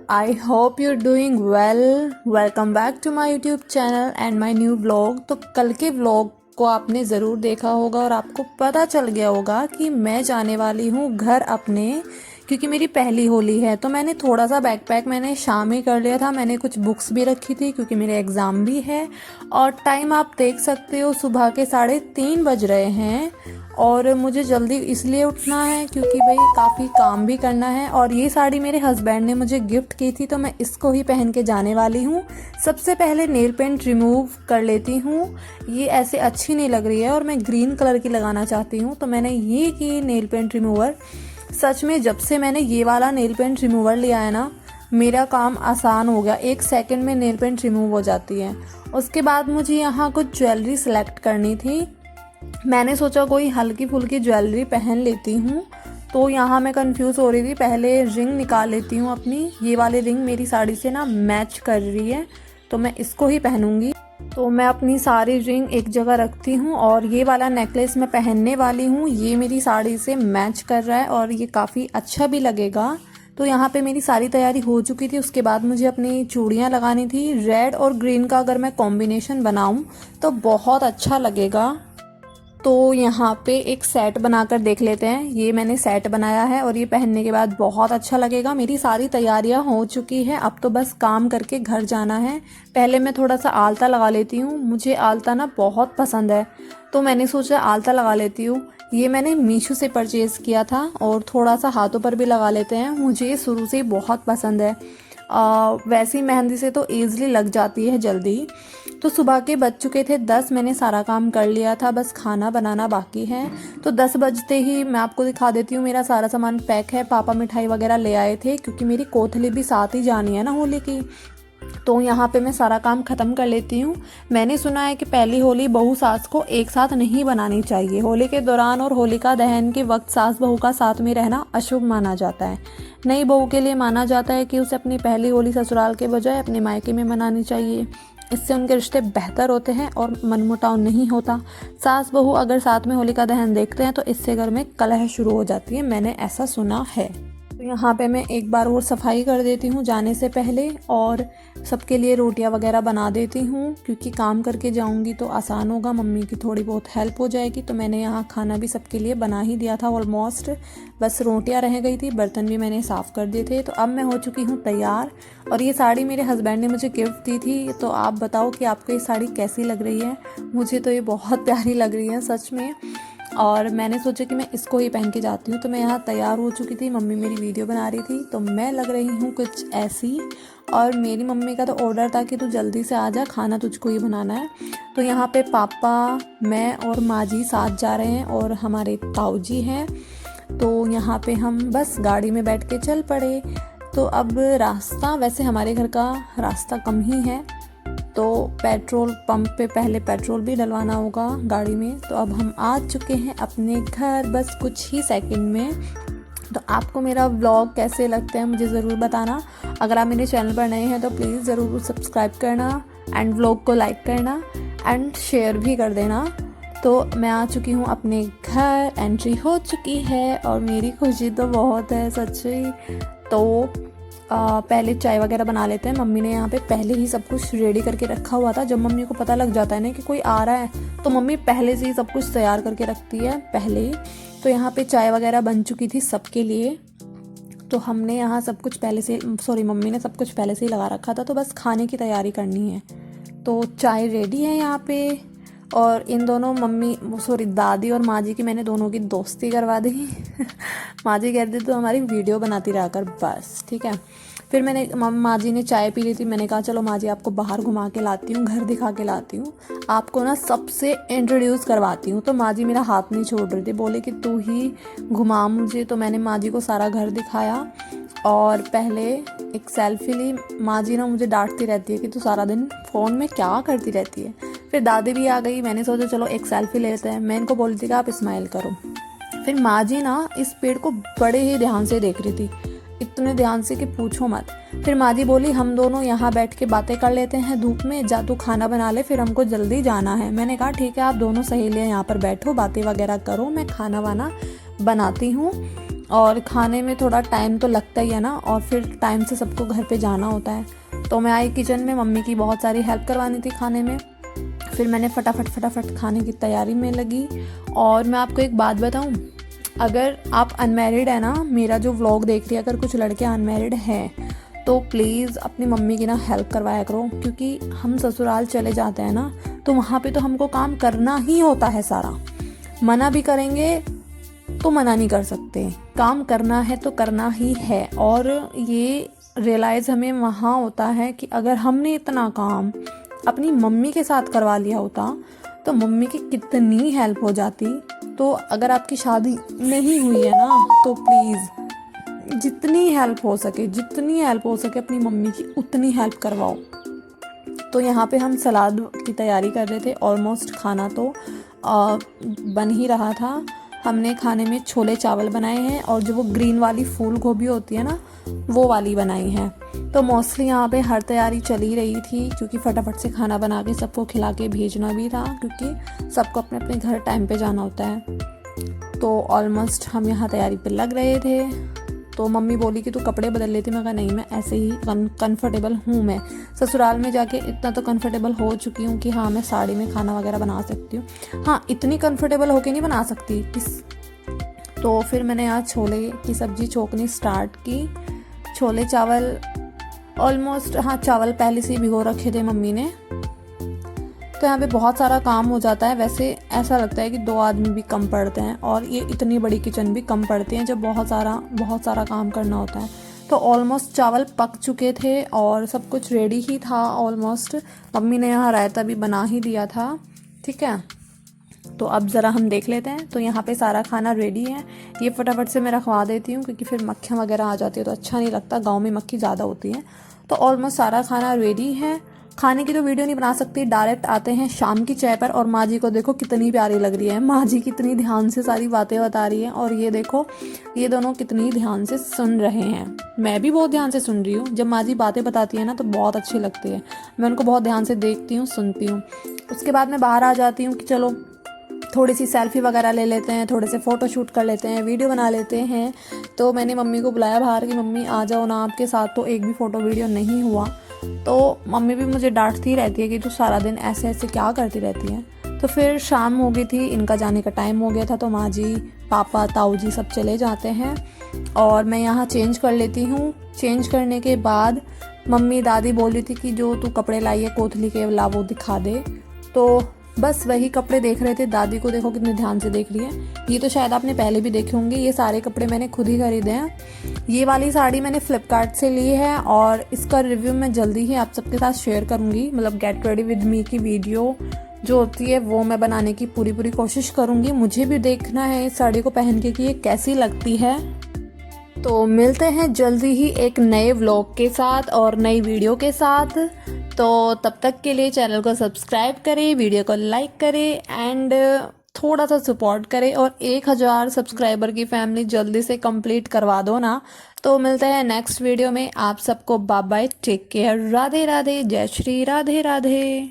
I hope you're doing well. Welcome back to my YouTube channel and my new vlog. तो कल के vlog को आपने ज़रूर देखा होगा और आपको पता चल गया होगा कि मैं जाने वाली हूँ घर अपने, क्योंकि मेरी पहली होली है। तो मैंने थोड़ा सा बैकपैक मैंने शाम ही कर लिया था। मैंने कुछ बुक्स भी रखी थी क्योंकि मेरे एग्ज़ाम भी है। और टाइम आप देख सकते हो, सुबह के 3:30 बज रहे हैं और मुझे जल्दी इसलिए उठना है क्योंकि भाई काफ़ी काम भी करना है। और ये साड़ी मेरे हस्बैंड ने मुझे गिफ्ट की थी, तो मैं इसको ही पहन के जाने वाली हूँ। सबसे पहले नेल पेंट रिमूव कर लेती हूँ, ये ऐसे अच्छी नहीं लग रही है और मैं ग्रीन कलर की लगाना चाहती हूँ। तो मैंने ये की नेल पेंट रिमूवर। सच में जब से मैंने ये वाला नेल पेंट रिमूवर लिया है ना, मेरा काम आसान हो गया। 1 सेकंड में नेल पेंट रिमूव हो जाती है। उसके बाद मुझे यहाँ कुछ ज्वेलरी सेलेक्ट करनी थी। मैंने सोचा कोई हल्की फुल्की ज्वेलरी पहन लेती हूँ। तो यहाँ मैं कंफ्यूज हो रही थी, पहले रिंग निकाल लेती हूँ अपनी। ये वाली रिंग मेरी साड़ी से ना मैच कर रही है, तो मैं इसको ही पहनूंगी। तो मैं अपनी सारी रिंग एक जगह रखती हूँ और ये वाला नेकलेस मैं पहनने वाली हूँ। ये मेरी साड़ी से मैच कर रहा है और ये काफ़ी अच्छा भी लगेगा। तो यहाँ पे मेरी सारी तैयारी हो चुकी थी। उसके बाद मुझे अपनी चूड़ियाँ लगानी थी। रेड और ग्रीन का अगर मैं कॉम्बिनेशन बनाऊँ तो बहुत अच्छा लगेगा। तो यहाँ पे एक सेट बनाकर देख लेते हैं। ये मैंने सेट बनाया है और ये पहनने के बाद बहुत अच्छा लगेगा। मेरी सारी तैयारियां हो चुकी है, अब तो बस काम करके घर जाना है। पहले मैं थोड़ा सा आलता लगा लेती हूँ, मुझे आलता ना बहुत पसंद है, तो मैंने सोचा आलता लगा लेती हूँ। ये मैंने मीशो से परचेज़ किया था और थोड़ा सा हाथों पर भी लगा लेते हैं, मुझे शुरू से बहुत पसंद है। वैसी मेहंदी से तो ईज़िली लग जाती है जल्दी। तो सुबह के बज चुके थे 10, मैंने सारा काम कर लिया था, बस खाना बनाना बाकी है। तो 10 बजते ही मैं आपको दिखा देती हूँ, मेरा सारा सामान पैक है। पापा मिठाई वगैरह ले आए थे क्योंकि मेरी कोथली भी साथ ही जानी है ना होली की। तो यहाँ पे मैं सारा काम ख़त्म कर लेती हूँ। मैंने सुना है कि पहली होली बहू सास को एक साथ नहीं बनानी चाहिए। होली के दौरान और होलिका दहन के वक्त सास बहू का साथ में रहना अशुभ माना जाता है। नई बहू के लिए माना जाता है कि उसे अपनी पहली होली ससुराल के बजाय अपने मायके में मनानी चाहिए। इससे उनके रिश्ते बेहतर होते हैं और मनमुटाव नहीं होता। सास बहू अगर साथ में होलिका दहन देखते हैं तो इससे घर में कलह शुरू हो जाती है, मैंने ऐसा सुना है। तो यहाँ पे मैं एक बार और सफाई कर देती हूँ जाने से पहले और सबके लिए रोटियाँ वगैरह बना देती हूँ, क्योंकि काम करके जाऊँगी तो आसान होगा, मम्मी की थोड़ी बहुत हेल्प हो जाएगी। तो मैंने यहाँ खाना भी सबके लिए बना ही दिया था ऑलमोस्ट, बस रोटियाँ रह गई थी, बर्तन भी मैंने साफ़ कर दिए थे। तो अब मैं हो चुकी हूँ तैयार। और ये साड़ी मेरे हस्बैंड ने मुझे गिफ्ट दी थी। तो आप बताओ कि आपको ये साड़ी कैसी लग रही है? मुझे तो ये बहुत प्यारी लग रही है सच में। और मैंने सोचा कि मैं इसको ही पहन के जाती हूँ। तो मैं यहाँ तैयार हो चुकी थी, मम्मी मेरी वीडियो बना रही थी, तो मैं लग रही हूँ कुछ ऐसी। और मेरी मम्मी का तो ऑर्डर था कि तू जल्दी से आ जा, खाना तुझको ही बनाना है। तो यहाँ पे पापा, मैं और माँ जी साथ जा रहे हैं और हमारे ताऊ जी हैं। तो यहाँ पे हम बस गाड़ी में बैठ के चल पड़े। तो अब रास्ता, वैसे हमारे घर का रास्ता कम ही है, तो पेट्रोल पंप पे पहले पेट्रोल भी डलवाना होगा गाड़ी में। तो अब हम आ चुके हैं अपने घर, बस कुछ ही सेकंड में। तो आपको मेरा व्लॉग कैसे लगते हैं मुझे ज़रूर बताना। अगर आप मेरे चैनल पर नए हैं तो प्लीज़ ज़रूर सब्सक्राइब करना एंड व्लॉग को लाइक करना एंड शेयर भी कर देना। तो मैं आ चुकी हूँ अपने घर, एंट्री हो चुकी है और मेरी खुशी तो बहुत है सच्ची। तो पहले चाय वगैरह बना लेते हैं। मम्मी ने यहाँ पे पहले ही सब कुछ रेडी करके रखा हुआ था। जब मम्मी को पता लग जाता है ना कि कोई आ रहा है तो मम्मी पहले से ही सब कुछ तैयार करके रखती है पहले ही। तो यहाँ पे चाय वगैरह बन चुकी थी सबके लिए। तो हमने यहाँ सब कुछ पहले से, मम्मी ने सब कुछ पहले से ही लगा रखा था, तो बस खाने की तैयारी करनी है। तो चाय रेडी है यहाँ पे। और इन दोनों दादी और माँ जी की मैंने दोनों की दोस्ती करवा दी। माँ जी कहती तो हमारी वीडियो बनाती रहा कर बस, ठीक है। फिर माँ जी ने चाय पी ली थी, मैंने कहा चलो माँ जी आपको बाहर घुमा के लाती हूँ, घर दिखा के लाती हूँ, आपको ना सबसे इंट्रोड्यूस करवाती हूँ। तो माँ जी मेरा हाथ नहीं छोड़ रही थी, बोले कि तू ही घुमा मुझे। तो मैंने माँ जी को सारा घर दिखाया और पहले एक सेल्फी ली। माँ जी ना मुझे डांटती रहती है कि तू सारा दिन फ़ोन में क्या करती रहती है। फिर दादी भी आ गई, मैंने सोचा चलो एक सेल्फी ले लेते हैं। मैं इनको बोली थी कि आप स्माइल करो। फिर माँ जी ना इस पेड़ को बड़े ही ध्यान से देख रही थी, इतने ध्यान से कि पूछो मत। फिर माँ जी बोली हम दोनों यहाँ बैठ के बातें कर लेते हैं धूप में, जा तू खाना बना ले, फिर हमको जल्दी जाना है। मैंने कहा ठीक है, आप दोनों सहेलियाँ यहाँ पर बैठो, बातें वगैरह करो, मैं खाना वाना बनाती हूँ। और खाने में थोड़ा टाइम तो लगता ही है ना, और फिर टाइम से सबको घर पे जाना होता है। तो मैं आई किचन में, मम्मी की बहुत सारी हेल्प करवानी थी खाने में। फिर मैंने फटाफट खाने की तैयारी में लगी। और मैं आपको एक बात बताऊं, अगर आप अनमैरिड है ना, मेरा जो व्लॉग देख रही है, अगर कुछ लड़के अनमैरिड हैं तो प्लीज़ अपनी मम्मी की ना हेल्प करवाया करो, क्योंकि हम ससुराल चले जाते हैं ना, तो वहाँ पे तो हमको काम करना ही होता है सारा। मना भी करेंगे तो मना नहीं कर सकते, काम करना है तो करना ही है। और ये रियलाइज़ हमें वहाँ होता है कि अगर हमने इतना काम अपनी मम्मी के साथ करवा लिया होता तो मम्मी की कितनी हेल्प हो जाती। तो अगर आपकी शादी नहीं हुई है ना, तो प्लीज़ जितनी हेल्प हो सके अपनी मम्मी की उतनी हेल्प करवाओ। तो यहाँ पे हम सलाद की तैयारी कर रहे थे। ऑलमोस्ट खाना तो बन ही रहा था। हमने खाने में छोले चावल बनाए हैं, और जो वो ग्रीन वाली फूल गोभी होती है ना, वो वाली बनाई है। तो मोस्टली यहाँ पे हर तैयारी चली रही थी, क्योंकि फटाफट से खाना बना के सबको खिला के भेजना भी था, क्योंकि सबको अपने अपने घर टाइम पे जाना होता है। तो ऑलमोस्ट हम यहाँ तैयारी पे लग रहे थे। तो मम्मी बोली कि तू कपड़े बदल लेती। मैं कहा नहीं, मैं ऐसे ही कंफर्टेबल हूँ। मैं ससुराल में जाके इतना तो कंफर्टेबल हो चुकी हूँ कि हाँ, मैं साड़ी में खाना वगैरह बना सकती हूँ। हाँ, इतनी कंफर्टेबल होके नहीं बना सकती तो फिर मैंने आज छोले की सब्ज़ी छोकनी स्टार्ट की। छोले चावल ऑलमोस्ट, हाँ, चावल पहले से ही भिगो रखे थे मम्मी ने। तो यहाँ पे बहुत सारा काम हो जाता है। वैसे ऐसा लगता है कि 2 आदमी भी कम पड़ते हैं, और ये इतनी बड़ी किचन भी कम पड़ती है जब बहुत सारा काम करना होता है। तो ऑलमोस्ट चावल पक चुके थे और सब कुछ रेडी ही था ऑलमोस्ट। मम्मी ने यहाँ रायता भी बना ही दिया था। ठीक है, तो अब ज़रा हम देख लेते हैं। तो यहाँ पे सारा खाना रेडी है। ये फटाफट से मैं रखवा देती हूँ, क्योंकि फिर मक्खियाँ वगैरह आ जाती है तो अच्छा नहीं लगता। गाँव में मक्खी ज़्यादा होती है। तो ऑलमोस्ट सारा खाना रेडी है। खाने की तो वीडियो नहीं बना सकती, डायरेक्ट आते हैं शाम की चाय पर। और माँ जी को देखो कितनी प्यारी लग रही है। माँ जी कितनी ध्यान से सारी बातें बता रही हैं, और ये देखो ये दोनों कितनी ध्यान से सुन रहे हैं। मैं भी बहुत ध्यान से सुन रही हूँ। जब माँ जी बातें बताती है ना तो बहुत अच्छी लगती है। मैं उनको बहुत ध्यान से देखती हूँ, सुनती हूँ। उसके बाद मैं बाहर आ जाती हूँ कि चलो थोड़ी सी सेल्फी वगैरह ले लेते हैं, थोड़े से फ़ोटो शूट कर लेते हैं, वीडियो बना लेते हैं। तो मैंने मम्मी को बुलाया बाहर कि मम्मी आ जाओ ना, आपके साथ तो एक भी फ़ोटो वीडियो नहीं हुआ। तो मम्मी भी मुझे डांटती रहती है कि तू सारा दिन ऐसे ऐसे क्या करती रहती है। तो फिर शाम हो गई थी, इनका जाने का टाइम हो गया था। तो माँ जी, पापा, ताऊ जी सब चले जाते हैं, और मैं यहाँ चेंज कर लेती हूँ। चेंज करने के बाद मम्मी दादी बोल रही थी कि जो तू कपड़े लाई है कोथली के, ला वो दिखा दे। तो बस वही कपड़े देख रहे थे। दादी को देखो कितने ध्यान से देख रही है। ये तो शायद आपने पहले भी देखे होंगे। ये सारे कपड़े मैंने खुद ही खरीदे हैं। ये वाली साड़ी मैंने फ्लिपकार्ट से ली है, और इसका रिव्यू मैं जल्दी ही आप सबके साथ शेयर करूँगी। मतलब गेट रेडी विद मी की वीडियो जो होती है वो मैं बनाने की पूरी कोशिश करूँगी। मुझे भी देखना है इस साड़ी को पहन के कि ये कैसी लगती है। तो मिलते हैं जल्दी ही एक नए व्लॉग के साथ और नई वीडियो के साथ। तो तब तक के लिए चैनल को सब्सक्राइब करें, वीडियो को लाइक करें, एंड थोड़ा सा सपोर्ट करें। और 1000 सब्सक्राइबर की फैमिली जल्दी से कंप्लीट करवा दो ना। तो मिलते हैं नेक्स्ट वीडियो में। आप सबको bye bye, take care, Radhe Radhe, जय श्री राधे राधे।